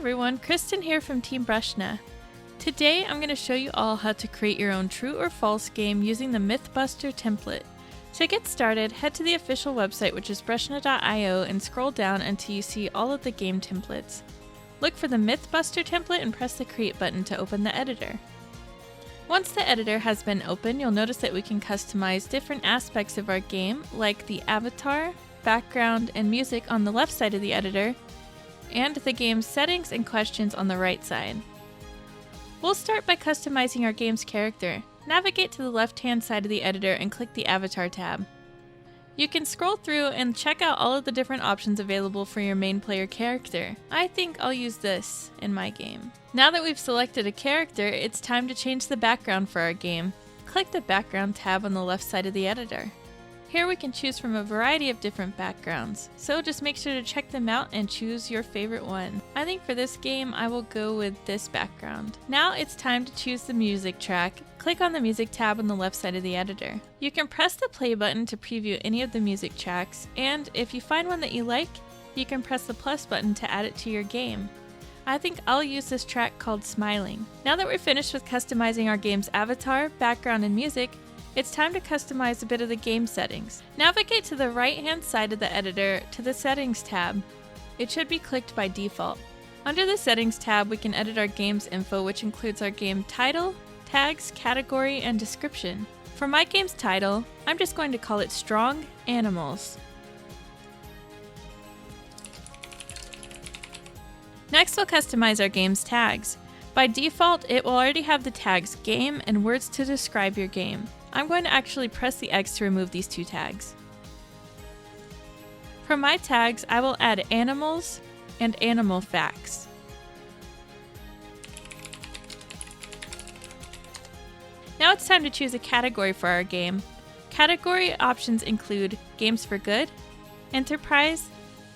everyone, Kristen here from Team Breshna. Today I'm going to show you all how to create your own true or false game using the Mythbuster template. To get started, head to the official website, which is breshna.io, and scroll down until you see all of the game templates. Look for the Mythbuster template and press the Create button to open the editor. Once the editor has been opened, you'll notice that we can customize different aspects of our game, like the avatar, background, and music on the left side of the editor, and the game's settings and questions on the right side. We'll start by customizing our game's character. Navigate to the left-hand side of the editor and click the Avatar tab. You can scroll through and check out all of the different options available for your main player character. I think I'll use this in my game. Now that we've selected a character, it's time to change the background for our game. Click the Background tab on the left side of the editor. Here we can choose from a variety of different backgrounds, so just make sure to check them out and choose your favorite one. I think for this game I will go with this background. Now it's time to choose the music track. Click on the Music tab on the left side of the editor. You can press the play button to preview any of the music tracks, and if you find one that you like, you can press the plus button to add it to your game. I think I'll use this track called Smiling. Now that we're finished with customizing our game's avatar, background, and music, it's time to customize a bit of the game settings. Navigate to the right-hand side of the editor to the Settings tab. It should be clicked by default. Under the Settings tab, we can edit our game's info, which includes our game title, tags, category, and description. For my game's title, I'm just going to call it Strong Animals. Next, we'll customize our game's tags. By default, it will already have the tags Game and words to describe your game. I'm going to actually press the X to remove these two tags. For my tags, I will add animals and animal facts. Now it's time to choose a category for our game. Category options include Games for Good, Enterprise,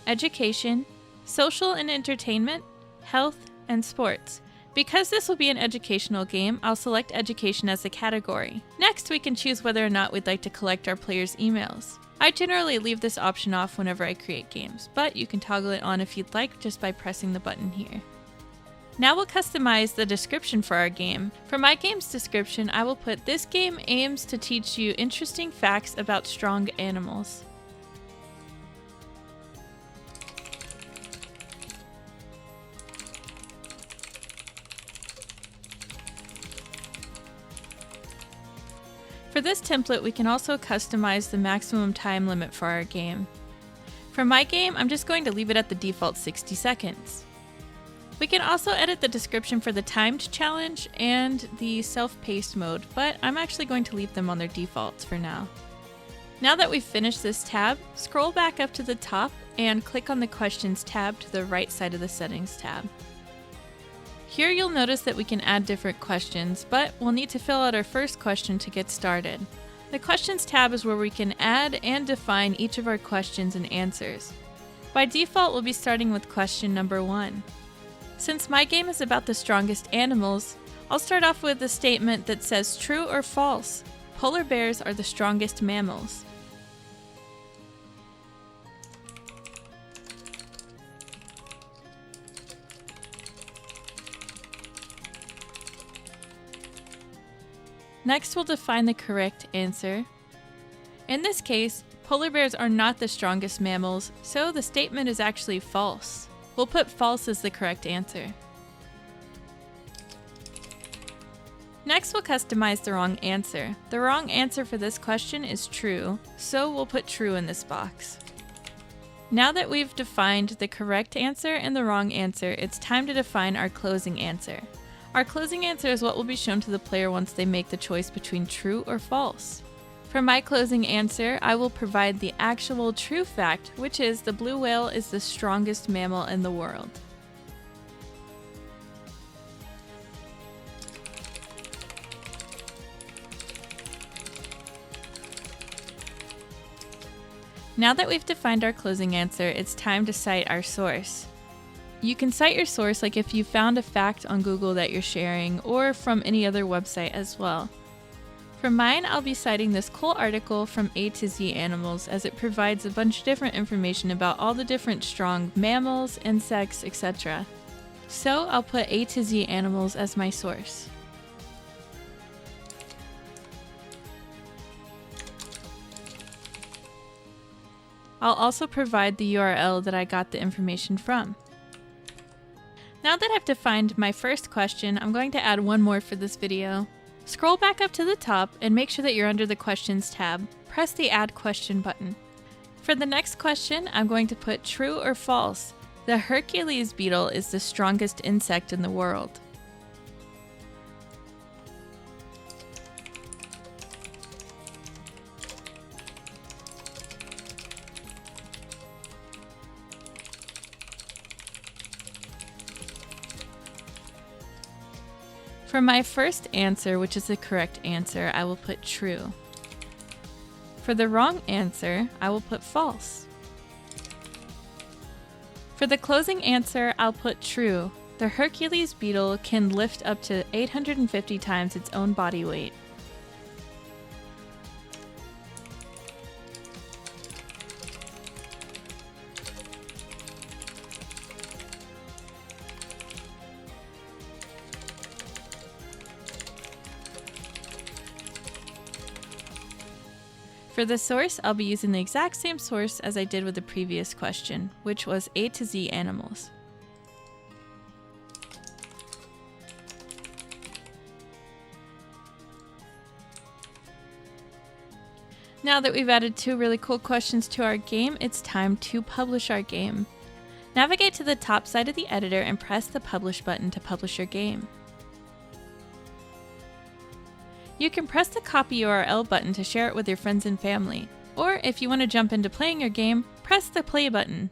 Education, Social and Entertainment, Health, and Sports. Because this will be an educational game, I'll select Education as the category. Next, we can choose whether or not we'd like to collect our players' emails. I generally leave this option off whenever I create games, but you can toggle it on if you'd like just by pressing the button here. Now we'll customize the description for our game. For my game's description, I will put, "This game aims to teach you interesting facts about strong animals." For this template, we can also customize the maximum time limit for our game. For my game, I'm just going to leave it at the default 60 seconds. We can also edit the description for the timed challenge and the self-paced mode, but I'm actually going to leave them on their defaults for now. Now that we've finished this tab, scroll back up to the top and click on the Questions tab to the right side of the Settings tab. Here you'll notice that we can add different questions, but we'll need to fill out our first question to get started. The Questions tab is where we can add and define each of our questions and answers. By default, we'll be starting with question number 1. Since my game is about the strongest animals, I'll start off with a statement that says true or false. Polar bears are the strongest mammals. Next, we'll define the correct answer. In this case, polar bears are not the strongest mammals, so the statement is actually false. We'll put false as the correct answer. Next, we'll customize the wrong answer. The wrong answer for this question is true, so we'll put true in this box. Now that we've defined the correct answer and the wrong answer, it's time to define our closing answer. Our closing answer is what will be shown to the player once they make the choice between true or false. For my closing answer, I will provide the actual true fact, which is the blue whale is the strongest mammal in the world. Now that we've defined our closing answer, it's time to cite our source. You can cite your source like if you found a fact on Google that you're sharing, or from any other website as well. For mine, I'll be citing this cool article from A to Z Animals, as it provides a bunch of different information about all the different strong mammals, insects, etc. So I'll put A to Z animals as my source. I'll also provide the URL that I got the information from. Now that I've defined my first question, I'm going to add one more for this video. Scroll back up to the top and make sure that you're under the Questions tab. Press the Add Question button. For the next question, I'm going to put true or false. The Hercules beetle is the strongest insect in the world. For my first answer, which is the correct answer, I will put true. For the wrong answer, I will put false. For the closing answer, I'll put true. The Hercules beetle can lift up to 850 times its own body weight. For the source, I'll be using the exact same source as I did with the previous question, which was A to Z animals. Now that we've added 2 really cool questions to our game, it's time to publish our game. Navigate to the top side of the editor and press the Publish button to publish your game. You can press the Copy URL button to share it with your friends and family, or if you want to jump into playing your game, press the Play button.